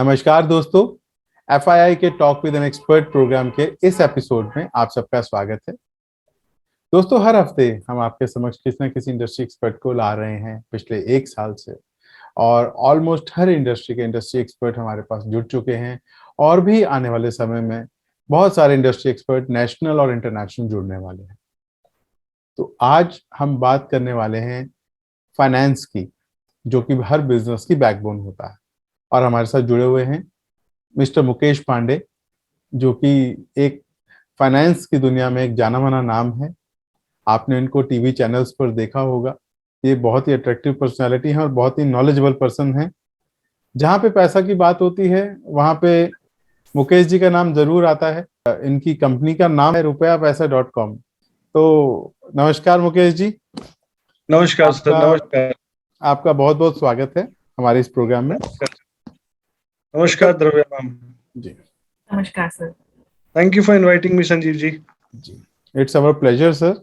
नमस्कार दोस्तों, एफआईआई के talk with an expert program के इस एपिसोड में आप सबका स्वागत है। दोस्तों, हर हफ्ते हम आपके समक्ष किसी न किसी इंडस्ट्री एक्सपर्ट को ला रहे हैं पिछले एक साल से, और ऑलमोस्ट हर इंडस्ट्री के इंडस्ट्री एक्सपर्ट हमारे पास जुड़ चुके हैं और भी आने वाले समय में बहुत सारे इंडस्ट्री एक्सपर्ट नेशनल और इंटरनेशनल जुड़ने वाले हैं। तो आज हम बात करने वाले हैं फाइनेंस की, जो कि हर बिजनेस की बैकबोन होता है। और हमारे साथ जुड़े हुए हैं मिस्टर मुकेश पांडे, जो कि एक फाइनेंस की दुनिया में एक जाना माना नाम है। आपने इनको टीवी चैनल्स पर देखा होगा। ये बहुत ही अट्रैक्टिव पर्सनालिटी है और बहुत ही नॉलेजेबल पर्सन है। जहाँ पे पैसा की बात होती है वहाँ पे मुकेश जी का नाम जरूर आता है। इनकी कंपनी का नाम है rupeyapaisa.com। तो नमस्कार मुकेश जी। नमस्कार सर। आपका नमस्कार। आपका बहुत बहुत स्वागत है हमारे इस प्रोग्राम में। नमस्कार द्रव्या मैम। जी नमस्कार sir. Thank you for inviting me Sanjeev ji. जी, it's our pleasure sir.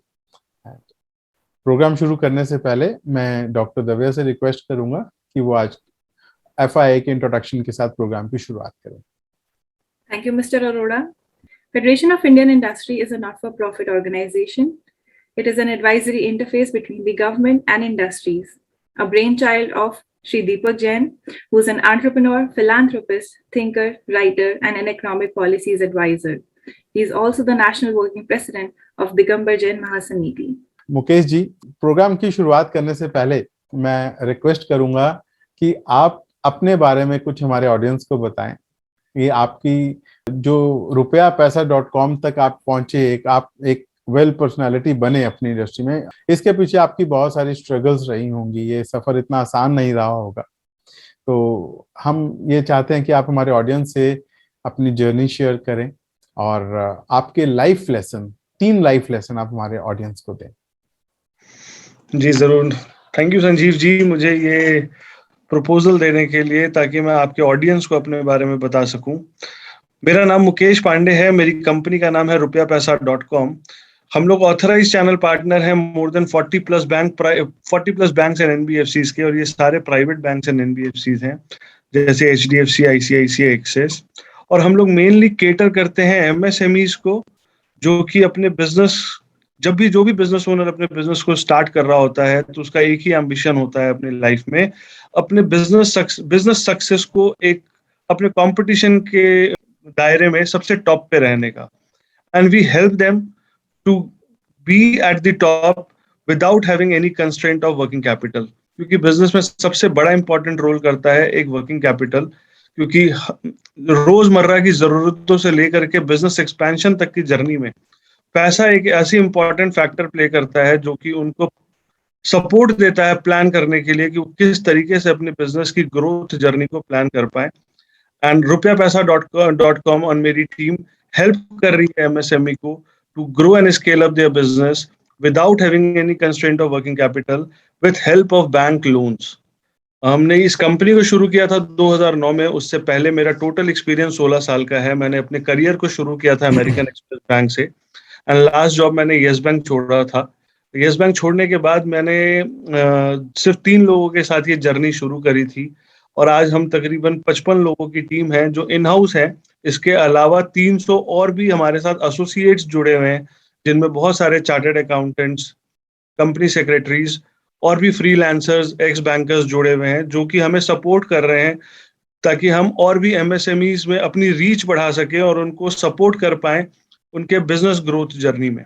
Program शुरू करने से पहले मैं डॉक्टर दविया से रिक्वेस्ट करूंगा कि वो आज एफआईआई के इंट्रोडक्शन के साथ प्रोग्राम की शुरुआत करें। Thank you, Mr. Arora. Federation of Indian Industry is a not-for-profit organization. It is an advisory interface between the government and industries, a brainchild of Shri Deepak Jain, who is an entrepreneur, philanthropist, thinker, writer, and an economic policies advisor. He is also the national working president of Digambar Jain Mahasamiti. Mukesh ji, program की शुरुआत करने से पहले मैं request करूंगा कि आप अपने बारे में कुछ हमारे ऑडियंस को बताएं। ये आपकी जो rupeyapaisa.com तक आप पहुंचे, आप एक वेल पर्सनालिटी बने अपनी इंडस्ट्री में, इसके पीछे आपकी बहुत सारी स्ट्रगल्स रही होंगी। ये सफर इतना आसान नहीं रहा होगा। तो हम ये चाहते हैं कि आप हमारे ऑडियंस से अपनी जर्नी शेयर करें और आपके लाइफ लेसन, 3 लाइफ लेसन आप हमारे ऑडियंस को दें। जी जरूर। थैंक यू संजीव जी, मुझे ये प्रपोजल देने के लिए, ताकि मैं आपके ऑडियंस को अपने बारे में बता सकूं। मेरा नाम मुकेश पांडे है। मेरी कंपनी का नाम है rupeyapaisa.com। हम लोग ऑथराइज चैनल पार्टनर हैं more than 40 plus banks and NBFCs के, और ये सारे प्राइवेट बैंक्स एंड एनबीएफसीज हैं, जैसे एचडीएफसी, आईसीआईसीआई, एक्सिस। और हम लोग मेनली केटर करते हैं एमएसएमईज को, जो कि अपने बिजनेस, जो भी बिजनेस ओनर अपने बिजनेस को स्टार्ट कर रहा होता है, तो उसका एक ही एम्बिशन होता है अपनी लाइफ में, अपने बिजनेस सक्सेस को एक अपने कंपटीशन के दायरे में सबसे टॉप पे रहने का। And we help them to be at the top without having any constraint of working capital, क्योंकि बिजनेस में सबसे बड़ा इंपॉर्टेंट रोल करता है एक वर्किंग कैपिटल, क्योंकि रोजमर्रा की जरूरतों से लेकर के बिजनेस एक्सपेंशन तक की जर्नी में पैसा एक ऐसी इंपॉर्टेंट फैक्टर प्ले करता है, जो कि उनको सपोर्ट देता है प्लान करने के लिए कि वो किस तरीके से अपने बिजनेस की ग्रोथ जर्नी को प्लान कर पाए। एंड rupeyapaisa.com और मेरी टीम हेल्प कर रही है एमएसएमई को to grow and scale up their business without having any constraint of working capital, with help of bank loans. हमने इस कंपनी को शुरू किया था 2009 में। उससे पहले मेरा टोटल एक्सपीरियंस 16 साल का है। मैंने अपने करियर को शुरू किया था अमेरिकन एक्सप्रेस बैंक से, एंड लास्ट जॉब मैंने येस बैंक छोड़ा था। येस बैंक छोड़ने के बाद मैंने सिर्फ 3 लोगों के साथ ये जर्नी शुरू करी थी, और आज हम तकरीबन 55 लोगों की टीम है जो इन हाउस है। इसके अलावा 300 और भी हमारे साथ एसोसिएट्स जुड़े हुए हैं, जिनमें बहुत सारे चार्टर्ड अकाउंटेंट्स, कंपनी सेक्रेटरीज और भी फ्रीलांसर्स, एक्स बैंकर्स जुड़े हुए हैं, जो कि हमें सपोर्ट कर रहे हैं, ताकि हम और भी एमएसएमईज में अपनी रीच बढ़ा सके और उनको सपोर्ट कर पाए उनके बिजनेस ग्रोथ जर्नी में।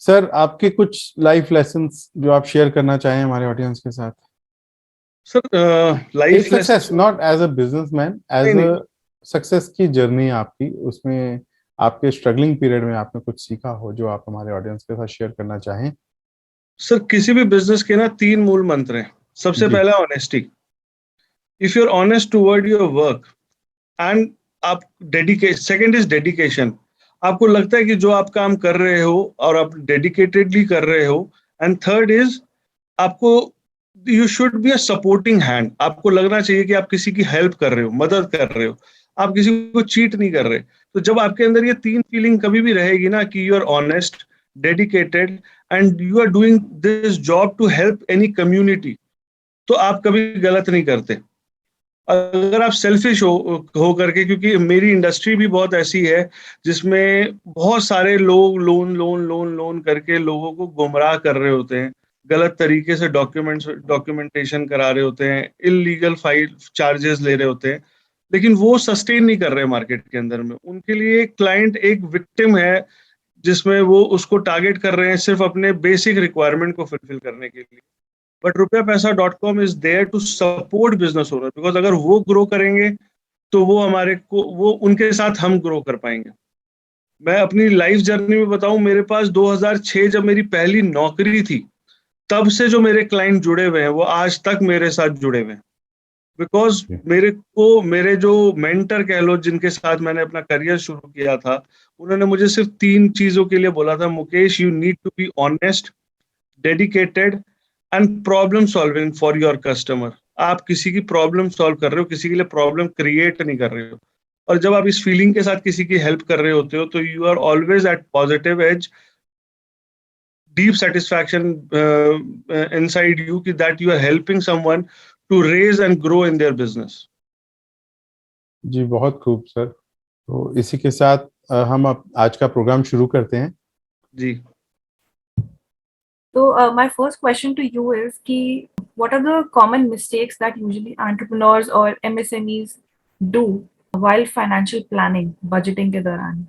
सर, आपके कुछ लाइफ लेसन्स जो आप शेयर करना चाहें हमारे ऑडियंस के साथ। Sir life success, not as a businessman, as a success की जर्नी आपकी, उसमें आपके स्ट्रगलिंग पीरियड में आपने कुछ सीखा हो जो आप हमारे ऑडियंस के साथ शेयर करना चाहें। सर, किसी भी बिजनेस के ना 3 मूल मंत्र हैं। सबसे पहला honesty. If you are honest toward your work and आप सेकंड इज डेडिकेशन। आपको लगता है कि जो आप काम कर रहे हो और आप डेडिकेटेडली कर रहे हो। एंड थर्ड इज, आपको you should be a supporting hand. आपको लगना चाहिए कि आप किसी की हेल्प कर रहे हो, मदद कर रहे हो, आप किसी को चीट नहीं कर रहे। तो जब आपके अंदर ये 3 फीलिंग कभी भी रहेगी ना, कि you are honest, dedicated and you are doing this job to help any community, तो आप कभी गलत नहीं करते। अगर आप सेल्फिश हो करके, क्योंकि मेरी इंडस्ट्री भी बहुत ऐसी है जिसमें बहुत सारे लोग लोन करके लोगों को गुमराह कर रहे होते हैं, गलत तरीके से डॉक्यूमेंटेशन करा रहे होते हैं, इलीगल फाइल चार्जेस ले रहे होते हैं, लेकिन वो सस्टेन नहीं कर रहे मार्केट के अंदर में। उनके लिए क्लाइंट एक विक्टिम है, जिसमें वो उसको टारगेट कर रहे हैं सिर्फ अपने बेसिक रिक्वायरमेंट को फुलफिल करने के लिए। But rupiapesa.com is there to support business owner, because अगर वो ग्रो करेंगे तो वो उनके साथ हम ग्रो कर पाएंगे। मैं अपनी लाइफ जर्नी में बताऊं, मेरे पास 2006 जब मेरी पहली नौकरी थी, तब से जो मेरे क्लाइंट जुड़े हुए हैं वो आज तक मेरे साथ जुड़े हुए हैं। बिकॉज मेरे जो मेंटर कह लो, जिनके साथ मैंने अपना करियर शुरू किया था, उन्होंने मुझे सिर्फ 3 चीजों के लिए बोला था, Mukesh, you need to be honest, dedicated and problem solving for your customer. आप किसी की प्रॉब्लम सॉल्व कर रहे हो, किसी के लिए प्रॉब्लम क्रिएट नहीं कर रहे हो। और जब आप इस फीलिंग के साथ किसी की हेल्प कर रहे होते हो, तो you are always at positive edge, deep satisfaction inside you कि that you are helping someone to raise and grow in their business. जी बहुत खूब सर। तो इसी के साथ हम अब आज का प्रोग्राम शुरू करते हैं। जी। So, my first question to you is कि what are the common mistakes that usually entrepreneurs or MSMEs do while financial planning, budgeting के दौरान?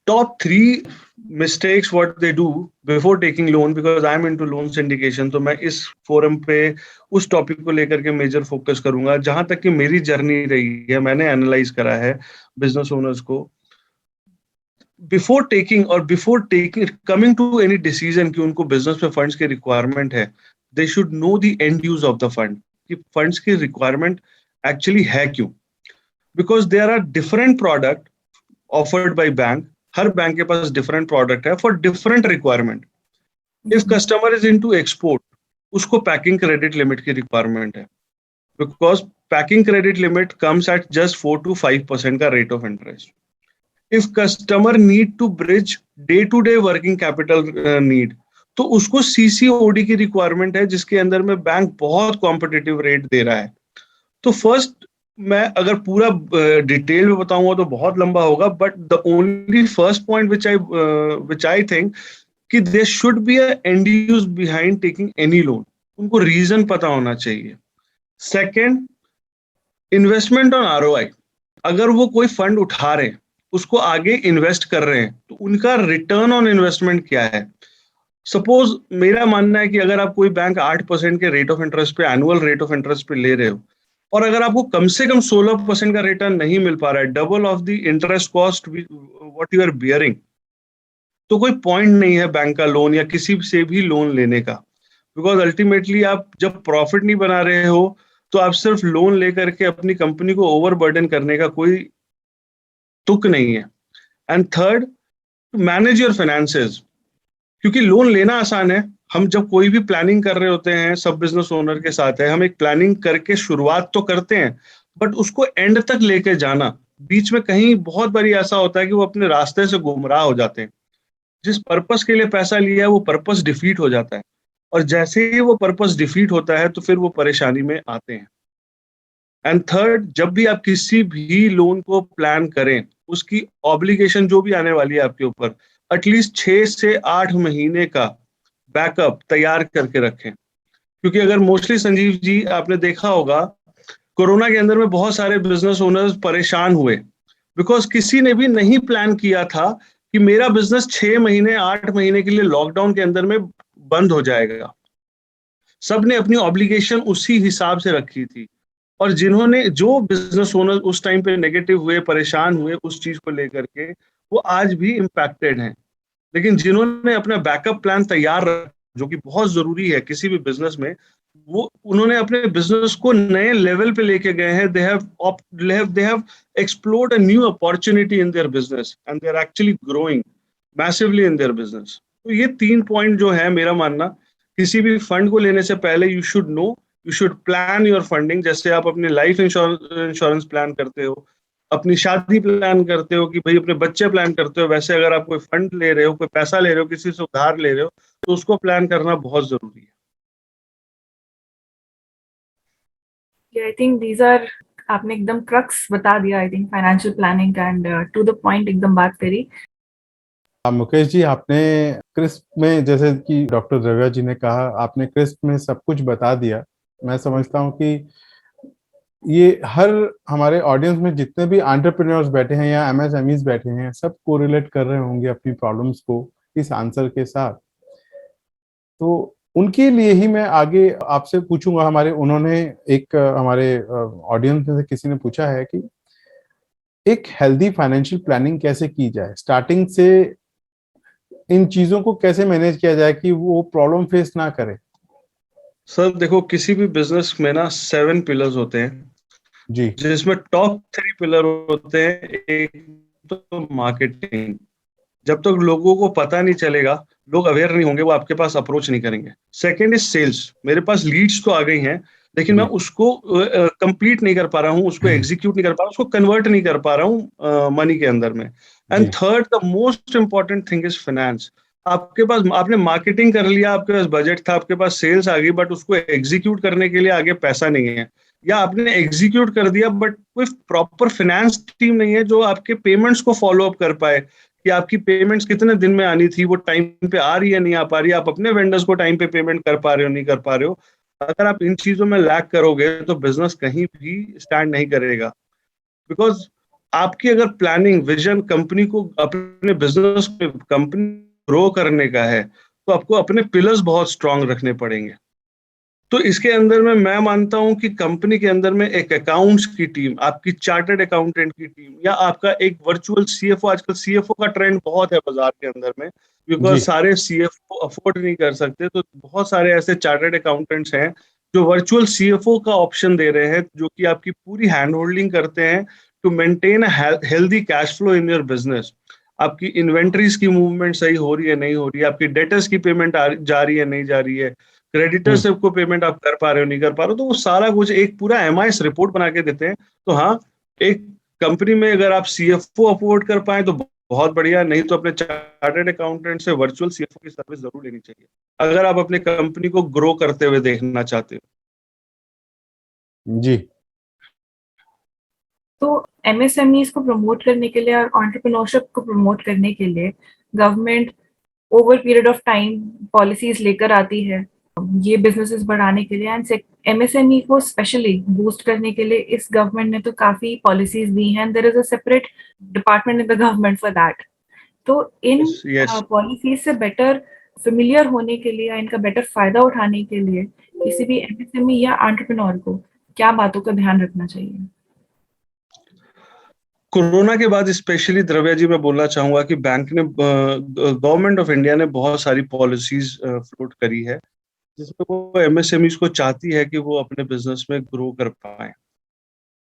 Top 3 mistakes what they do before taking loan, because I am into loan syndication, तो मैं इस forum पे उस topic को लेकर के मेजर फोकस करूंगा। जहां तक कि मेरी जर्नी रही है, मैंने एनालाइज करा है बिजनेस ओनर्स को, before taking coming to any decision कि उनको बिजनेस में फंड्स की रिक्वायरमेंट है, they should know the end use of the fund, कि फंड्स की रिक्वायरमेंट एक्चुअली है क्यों। Because there are different product offered by bank, हर बैंक के पास डिफरेंट प्रोडक्ट है for different requirement. If customer is into export, उसको packing credit limit की रिक्वायरमेंट है, because packing credit limit comes at just 4 to 5% का rate of interest. If customer need to bridge day to day working capital need, तो उसको CCOD की requirement है, जिसके अंदर में बैंक बहुत कॉम्पिटिटिव रेट दे रहा है। तो फर्स्ट, मैं अगर पूरा डिटेल में बताऊंगा तो बहुत लंबा होगा, but the only first point which I think कि there should be a end use behind taking any loan, उनको रीजन पता होना चाहिए। सेकंड, इन्वेस्टमेंट ऑन आरओआई, अगर वो कोई फंड उठा रहे हैं, उसको आगे इन्वेस्ट कर रहे हैं, तो उनका रिटर्न ऑन इन्वेस्टमेंट क्या है। सपोज मेरा मानना है कि अगर आप कोई बैंक 8% के रेट ऑफ इंटरेस्ट पे, एनुअल रेट ऑफ इंटरेस्ट पे ले रहे हो, और अगर आपको कम से कम 16% का रिटर्न नहीं मिल पा रहा है, double of the interest cost what you are bearing, तो कोई पॉइंट नहीं है बैंक का लोन या किसी से भी लोन लेने का। बिकॉज अल्टीमेटली आप जब प्रॉफिट नहीं बना रहे हो, तो आप सिर्फ लोन लेकर के अपनी कंपनी को ओवरबर्डन करने का कोई तुक नहीं है। And third, manage your finances, क्योंकि लोन लेना आसान है। हम जब कोई भी प्लानिंग कर रहे होते हैं, सब बिजनेस ओनर के साथ है, हम एक प्लानिंग करके शुरुआत तो करते हैं, बट उसको एंड तक लेके जाना, बीच में कहीं बहुत बारी ऐसा होता है कि वो अपने रास्ते से गुमराह हो जाते हैं। जिस पर्पस के लिए पैसा लिया है वो पर्पस डिफीट हो जाता है, और जैसे ही वो पर्पस डिफीट होता है तो फिर वो परेशानी में आते हैं। एंड थर्ड, जब भी आप किसी भी लोन को प्लान करें, उसकी ऑब्लिगेशन जो भी आने वाली है आपके ऊपर, एटलीस्ट 6 से 8 महीने का बैकअप तैयार करके रखें। क्योंकि अगर मोस्टली संजीव जी आपने देखा होगा, कोरोना के अंदर में बहुत सारे बिजनेस ओनर्स परेशान हुए, बिकॉज किसी ने भी नहीं प्लान किया था कि मेरा बिजनेस 6 महीने 8 महीने के लिए लॉकडाउन के अंदर में बंद हो जाएगा। सबने अपनी ऑब्लिगेशन उसी हिसाब से रखी थी, और जो बिजनेस ओनर उस टाइम पे नेगेटिव हुए, परेशान हुए उस चीज को लेकर के, वो आज भी इम्पैक्टेड हैं। लेकिन जिन्होंने अपना बैकअप प्लान तैयार रखा, जो कि बहुत जरूरी है किसी भी बिजनेस में, वो उन्होंने अपने बिजनेस को नए लेवल पे लेके गए हैं। They have explored a new opportunity in their business and they are actually growing massively in their business. तो ये 3 पॉइंट जो है, मेरा मानना, किसी भी फंड को लेने से पहले you should know, you should plan your funding. जैसे आप अपने लाइफ इंश्योरेंस प्लान करते हो, अपनी शादी प्लान करते हो, कि भाई अपने बच्चे प्लान करते हो, वैसे अगर आप कोई फंड ले रहे हो, कोई पैसा ले रहे हो, किसी से उधार ले रहे हो, तो उसको प्लान करना बहुत जरूरी है। आई थिंक दीज आर, आपने एकदम क्रक्स बता दिया। I think financial planning and to the point एकदम बात करी। मुकेश जी, आपने क्रिस्प में, जैसे कि डॉक्टर द्रव्या जी ने कहा, आपने क्रिस्प में सब कुछ बता दिया। मैं समझता हूँ कि ये हर हमारे ऑडियंस में जितने भी एंटरप्रेन्योर्स बैठे हैं या एमएसएमईज बैठे हैं, सब कोरिलेट कर रहे होंगे अपनी प्रॉब्लम्स को इस आंसर के साथ। तो उनके लिए ही मैं आगे आपसे पूछूंगा। उन्होंने एक हमारे ऑडियंस में से किसी ने पूछा है कि एक हेल्दी फाइनेंशियल प्लानिंग कैसे की जाए, स्टार्टिंग से इन चीजों को कैसे मैनेज किया जाए कि वो प्रॉब्लम फेस ना करे। सर देखो, किसी भी बिजनेस में ना 7 पिलर्स होते हैं, जी जिसमें टॉप 3 पिलर होते हैं। एक तो मार्केटिंग, जब तक लोगों को पता नहीं चलेगा, लोग अवेयर नहीं होंगे, वो आपके पास अप्रोच नहीं करेंगे। Second is sales. मेरे पास लीड्स तो आ गई हैं, लेकिन मैं जी उसको कंप्लीट नहीं कर पा रहा हूँ, उसको एग्जीक्यूट नहीं कर पा रहा हूँ, उसको कन्वर्ट नहीं कर पा रहा हूँ मनी के अंदर में। एंड जी third, the most important thing is finance. आपके पास, आपने मार्केटिंग कर लिया, आपके पास बजट था, आपके पास सेल्स आ गई, बट उसको एग्जीक्यूट करने के लिए आगे पैसा नहीं है, या आपने एग्जीक्यूट कर दिया बट कोई प्रॉपर फाइनेंस टीम नहीं है जो आपके पेमेंट्स को फॉलो अप कर पाए कि आपकी पेमेंट्स कितने दिन में आनी थी, वो टाइम पे आ रही है नहीं आ पा रही है, आप अपने वेंडर्स को टाइम पे पेमेंट कर पा रहे हो नहीं कर पा रहे हो। अगर आप इन चीजों में लैक करोगे तो बिजनेस कहीं भी स्टैंड नहीं करेगा। बिकॉज आपकी अगर प्लानिंग, विजन कंपनी को, अपने बिजनेस में कंपनी ग्रो करने का है, तो आपको अपने पिलर्स बहुत स्ट्रांग रखने पड़ेंगे। तो इसके अंदर में मैं मानता हूं कि कंपनी के अंदर में एक अकाउंट्स की टीम, आपकी चार्टर्ड अकाउंटेंट की टीम, या आपका एक वर्चुअल सीएफओ, आजकल सीएफओ का ट्रेंड बहुत है बाजार के अंदर में, बिकॉज जी सारे सीएफओ अफोर्ड नहीं कर सकते, तो बहुत सारे ऐसे चार्टर्ड अकाउंटेंट्स हैं जो वर्चुअल सीएफओ का ऑप्शन दे रहे हैं, जो कि आपकी पूरी हैंड होल्डिंग करते हैं to maintain healthy cash flow in your business. आपकी इन्वेंट्रीज की मूवमेंट सही हो रही है नहीं हो रही है, आपकी डेटर्स की पेमेंट जा रही है नहीं जा रही है, क्रेडिटर हम्म से को पेमेंट आप कर पा रहे हो नहीं कर पा रहे हो, तो वो सारा कुछ एक पूरा एमआईएस रिपोर्ट बना के देते हैं। तो हाँ, एक कंपनी में अगर आप सीएफओ अफोर्ड कर पाए तो बहुत बढ़िया, नहीं तो अपने चार्टर्ड अकाउंटेंट से वर्चुअल सीएफओ की सर्विस जरूर लेनी चाहिए, अगर आप अपने कंपनी को ग्रो करते हुए देखना चाहते हो। जी तो एमएसएमईज को प्रमोट करने के लिए और एंटरप्रेन्योरशिप को प्रमोट करने के लिए government over period of time policies लेकर आती है ये बिजनेसेस बढ़ाने के लिए। एंड एमएसएमई को स्पेशली बूस्ट करने के लिए इस गवर्नमेंट ने तो काफी पॉलिसीज दी हैं। There is a separate department in the government for that. तो इन यस, पॉलिसीज से बेटर फेमिलियर होने के लिए या इनका बेटर फायदा उठाने के लिए किसी भी एमएसएमई या एंटरप्रेन्योर को क्या बातों का ध्यान रखना चाहिए? कोरोना के बाद स्पेशली द्रव्या जी मैं बोलना चाहूंगा कि बैंक ने, गवर्नमेंट ऑफ इंडिया ने बहुत सारी पॉलिसीज फ्लोट करी है, जिसमें वो एमएसएमईज को चाहती है कि वो अपने बिजनेस में ग्रो कर पाए।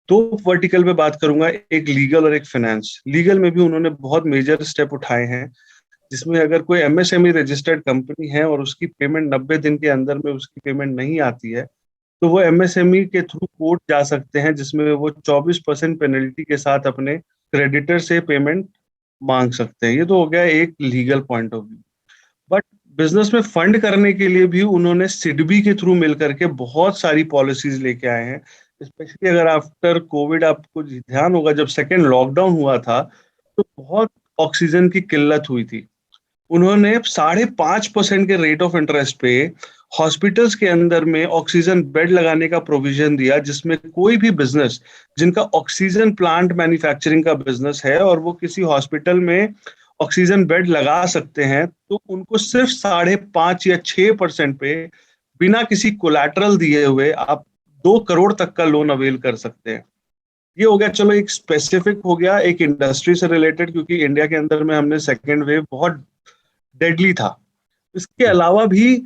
दो वर्टिकल में बात करूंगा, एक लीगल और एक फाइनेंस। लीगल में भी उन्होंने बहुत मेजर स्टेप उठाए हैं, जिसमें अगर कोई एमएसएमई रजिस्टर्ड कंपनी है और उसकी पेमेंट 90 दिन के अंदर में उसकी पेमेंट नहीं आती है, तो वो एमएसएमई के थ्रू कोर्ट जा सकते हैं, जिसमें वो 24% पेनल्टी के साथ अपने क्रेडिटर से पेमेंट मांग सकते हैं। ये तो हो गया एक legal point of view. But business में फंड करने के लिए भी उन्होंने सिडबी के थ्रू मिल करके बहुत सारी पॉलिसीज लेके आए हैं। स्पेशली अगर आफ्टर कोविड, आपको ध्यान होगा जब सेकेंड लॉकडाउन हुआ था, तो बहुत ऑक्सीजन की किल्लत हुई थी। उन्होंने 5.5% के रेट ऑफ इंटरेस्ट पे हॉस्पिटल्स के अंदर में ऑक्सीजन बेड लगाने का प्रोविजन दिया, जिसमें कोई भी बिजनेस जिनका ऑक्सीजन प्लांट मैन्युफैक्चरिंग का बिजनेस है और वो किसी हॉस्पिटल में ऑक्सीजन बेड लगा सकते हैं, तो उनको सिर्फ 5.5 या 6% पे बिना किसी कोलैटरल दिए हुए आप 2 करोड़ तक का लोन अवेल कर सकते हैं। ये हो गया, चलो एक स्पेसिफिक हो गया, एक इंडस्ट्री से रिलेटेड, क्योंकि इंडिया के अंदर में हमने सेकेंड वेव बहुत डेडली था। इसके अलावा भी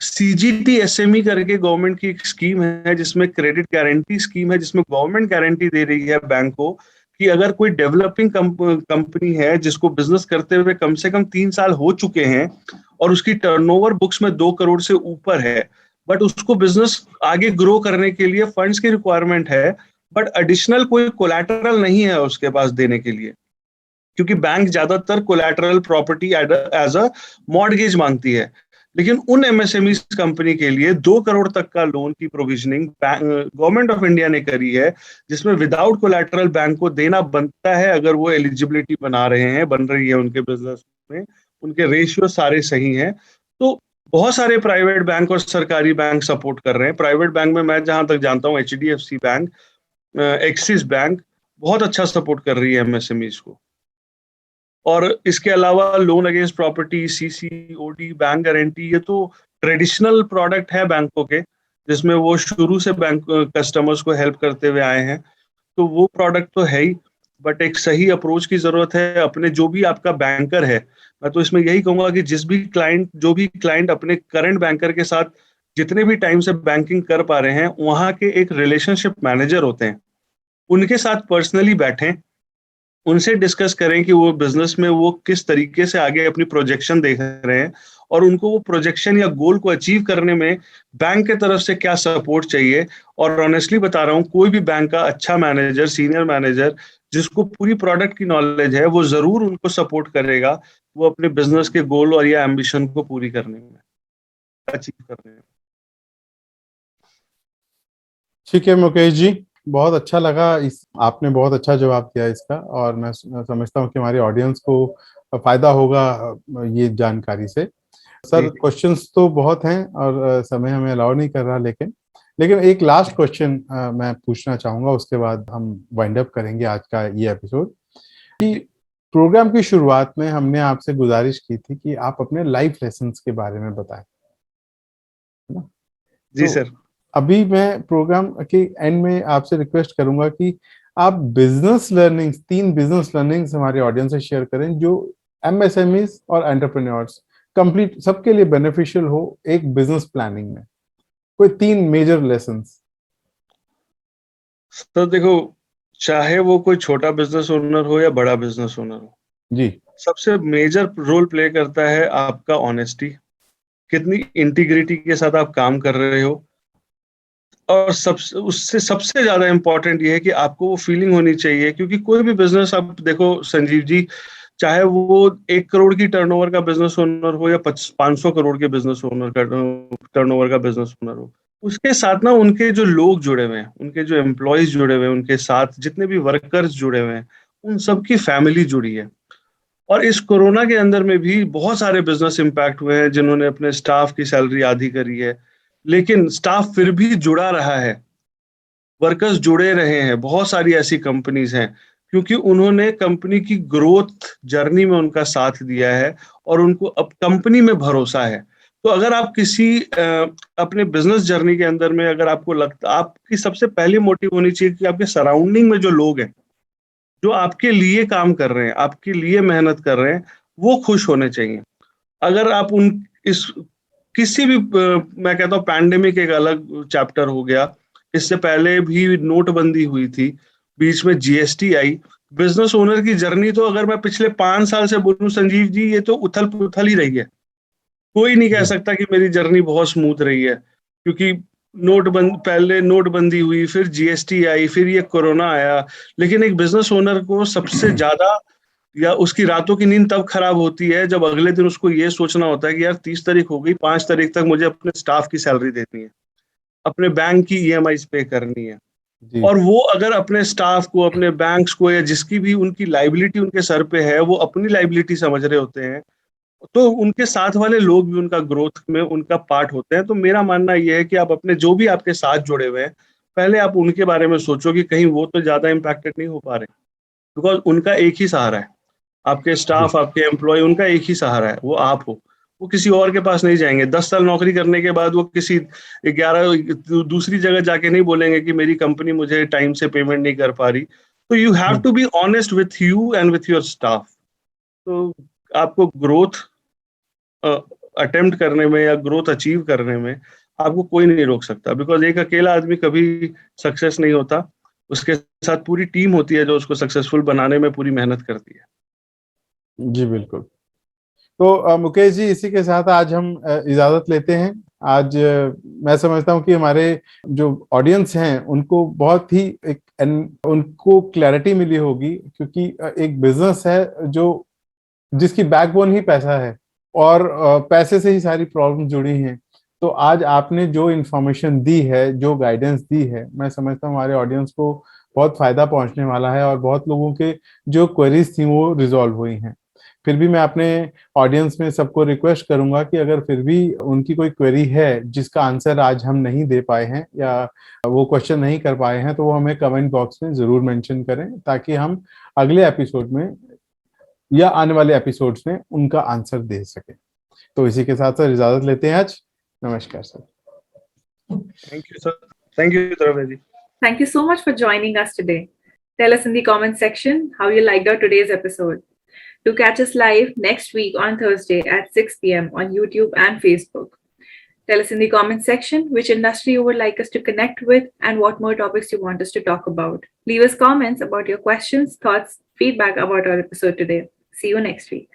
सीजीटी एसएमई करके गवर्नमेंट की एक स्कीम है, जिसमें क्रेडिट गारंटी स्कीम है, जिसमें गवर्नमेंट गारंटी दे रही है बैंक को कि अगर कोई डेवलपिंग कंपनी है जिसको बिजनेस करते हुए कम से कम 3 साल हो चुके हैं और उसकी टर्नओवर बुक्स में 2 करोड़ से ऊपर है, बट उसको बिजनेस आगे ग्रो करने के लिए फंड्स की रिक्वायरमेंट है, बट एडिशनल कोई कोलैटरल नहीं है उसके पास देने के लिए, क्योंकि बैंक ज्यादातर collateral property as a mortgage मांगती है। लेकिन उन एमएसएमई कंपनी के लिए 2 करोड़ तक का लोन की प्रोविजनिंग गवर्नमेंट ऑफ इंडिया ने करी है, जिसमें विदाउट कोलैटरल बैंक को देना बनता है अगर वो एलिजिबिलिटी बना रहे हैं, बन रही है उनके बिजनेस में, उनके रेशियो सारे सही हैं। तो बहुत सारे प्राइवेट बैंक और सरकारी बैंक सपोर्ट कर रहे हैं। प्राइवेट बैंक में मैं जहां तक जानता हूँ एचडीएफसी बैंक, एक्सिस बैंक बहुत अच्छा सपोर्ट कर रही है एमएसएमईज को। और इसके अलावा loan against property, CC OD, bank guarantee, ये तो ट्रेडिशनल प्रोडक्ट है बैंकों के, जिसमें वो शुरू से बैंक कस्टमर्स को हेल्प करते हुए आए हैं। तो वो प्रोडक्ट तो है ही, बट एक सही अप्रोच की जरूरत है। अपने जो भी आपका बैंकर है, मैं तो इसमें यही कहूंगा कि जो भी क्लाइंट अपने करंट बैंकर के साथ जितने भी टाइम से बैंकिंग कर पा रहे हैं, वहां के एक रिलेशनशिप मैनेजर होते हैं, उनके साथ पर्सनली बैठें, उनसे डिस्कस करें कि वो बिजनेस में वो किस तरीके से आगे अपनी प्रोजेक्शन देख रहे हैं, और उनको वो प्रोजेक्शन या गोल को अचीव करने में बैंक के तरफ से क्या सपोर्ट चाहिए। और ऑनेस्टली बता रहा हूँ, कोई भी बैंक का अच्छा मैनेजर, सीनियर मैनेजर जिसको पूरी प्रोडक्ट की नॉलेज है, वो जरूर उनको सपोर्ट करेगा वो अपने बिजनेस के गोल और या एम्बिशन को पूरी करने में, अचीव करने में। ठीक है मुकेश जी, बहुत अच्छा लगा। आपने बहुत अच्छा जवाब दिया इसका, और मैं समझता हूँ कि हमारे ऑडियंस को फायदा होगा ये जानकारी से। सर, क्वेश्चंस तो बहुत हैं और समय हमें अलाउ नहीं कर रहा, लेकिन एक लास्ट क्वेश्चन मैं पूछना चाहूंगा, उसके बाद हम वाइंड अप करेंगे आज का ये एपिसोड। कि प्रोग्राम की शुरुआत में हमने आपसे गुजारिश की थी कि आप अपने लाइफ लेसन्स के बारे में बताएं, है ना? जी तो सर। अभी मैं प्रोग्राम के एंड में आपसे रिक्वेस्ट करूंगा कि आप बिजनेस लर्निंग्स, 3 बिजनेस लर्निंग्स हमारे ऑडियंस से शेयर करें जो एमएसएमईज और एंटरप्रेन्योर्स कंप्लीट सबके लिए बेनिफिशियल हो एक बिजनेस प्लानिंग में। कोई 3 मेजर लेसन्स। तो देखो, चाहे वो कोई छोटा बिजनेस ओनर हो या बड़ा बिजनेस ओनर हो, जी। सबसे मेजर रोल प्ले करता है आपका ऑनेस्टी, कितनी इंटीग्रिटी के साथ आप काम कर रहे हो। और उससे सबसे ज्यादा इंपॉर्टेंट ये है कि आपको वो फीलिंग होनी चाहिए, क्योंकि कोई भी बिजनेस, आप देखो संजीव जी, चाहे वो 1 करोड़ की टर्नओवर का बिजनेस ओनर हो या 500 करोड़ के बिजनेस ओनर का टर्नओवर का बिजनेस ओनर हो, उसके साथ ना उनके जो लोग जुड़े हुए हैं, उनके जो एम्प्लॉयज जुड़े हुए हैं, उनके साथ जितने भी वर्कर्स जुड़े हुए हैं, उन सबकी फैमिली जुड़ी है। और इस कोरोना के अंदर में भी बहुत सारे बिजनेस इंपैक्ट हुए हैं जिन्होंने अपने स्टाफ की सैलरी आधी करी है, लेकिन स्टाफ फिर भी जुड़ा रहा है, वर्कर्स जुड़े रहे हैं। बहुत सारी ऐसी कंपनीज हैं, क्योंकि उन्होंने कंपनी की ग्रोथ जर्नी में उनका साथ दिया है और उनको अब कंपनी में भरोसा है। तो अगर आप किसी अपने बिजनेस जर्नी के अंदर में, अगर आपको लगता, आपकी सबसे पहली मोटिव होनी चाहिए कि आपके सराउंडिंग में जो लोग हैं, जो आपके लिए काम कर रहे हैं, आपके लिए मेहनत कर रहे हैं, वो खुश होने चाहिए। अगर आप उन इस किसी भी मैं कहता हूँ, पैंडेमिक एक अलग चैप्टर हो गया, इससे पहले भी नोटबंदी हुई थी, बीच में जीएसटी आई। बिजनेस ओनर की जर्नी तो अगर मैं पिछले 5 साल से बोलूं संजीव जी, ये तो उथल पुथल ही रही है। कोई नहीं कह सकता कि मेरी जर्नी बहुत स्मूथ रही है, क्योंकि पहले नोटबंदी हुई, फिर जीएसटी आई, फिर ये कोरोना आया। लेकिन एक बिजनेस ओनर को सबसे ज्यादा या उसकी रातों की नींद तब खराब होती है जब अगले दिन उसको ये सोचना होता है कि यार 30 तारीख हो गई, 5 तारीख तक मुझे अपने स्टाफ की सैलरी देनी है, अपने बैंक की ईएमआई पे करनी है। जी। और वो अगर अपने स्टाफ को, अपने बैंक्स को, या जिसकी भी उनकी लाइबिलिटी उनके सर पे है, वो अपनी लाइबिलिटी समझ रहे होते हैं, तो उनके साथ वाले लोग भी उनका ग्रोथ में उनका पार्ट होते हैं। तो मेरा मानना यह है कि आप अपने जो भी आपके साथ जुड़े हुए हैं, पहले आप उनके बारे में सोचो कि कहीं वो तो ज्यादा इम्पैक्टेड नहीं हो पा रहे, बिकॉज उनका एक ही सहारा है, आपके स्टाफ, आपके एम्प्लॉय, उनका एक ही सहारा है, वो आप हो। वो किसी और के पास नहीं जाएंगे। 10 साल नौकरी करने के बाद वो किसी 11 दूसरी जगह जाके नहीं बोलेंगे कि मेरी कंपनी मुझे टाइम से पेमेंट नहीं कर पा रही। तो you have to be honest with you and with your staff. तो आपको ग्रोथ अटेम्प्ट करने में या ग्रोथ अचीव करने में आपको कोई नहीं रोक सकता, बिकॉज एक अकेला आदमी कभी सक्सेस नहीं होता, उसके साथ पूरी टीम होती है जो उसको सक्सेसफुल बनाने में पूरी मेहनत करती है। जी बिल्कुल। तो मुकेश जी, इसी के साथ आज हम इजाजत लेते हैं। आज मैं समझता हूँ कि हमारे जो ऑडियंस हैं उनको बहुत ही उनको क्लैरिटी मिली होगी, क्योंकि एक बिजनेस है जो जिसकी बैकबोन ही पैसा है, और पैसे से ही सारी प्रॉब्लम जुड़ी हैं। तो आज आपने जो इन्फॉर्मेशन दी है, जो गाइडेंस दी है, मैं समझता हूँ हमारे ऑडियंस को बहुत फायदा पहुंचने वाला है और बहुत लोगों के जो क्वेरीज थी वो रिजॉल्व हुई हैं। फिर भी मैं अपने ऑडियंस में सबको रिक्वेस्ट करूंगा कि अगर फिर भी उनकी कोई क्वेरी है जिसका आंसर आज हम नहीं दे पाए हैं या वो क्वेश्चन नहीं कर पाए हैं, तो वो हमें कमेंट बॉक्स में जरूर मेंशन करें, ताकि हम अगले एपिसोड में या आने वाले एपिसोड्स में उनका आंसर दे सके। तो इसी के साथ सर इजाजत लेते हैं आज। नमस्कार sir. Thank you sir. Thank you द्रव्य जी। Thank you so much for joining us today. Tell us in the comment section how you liked our today's episode. Do catch us live next week on Thursday at 6 p.m. on YouTube and Facebook. Tell us in the comment section which industry you would like us to connect with and what more topics you want us to talk about. Leave us comments about your questions, thoughts, feedback about our episode today. See you next week.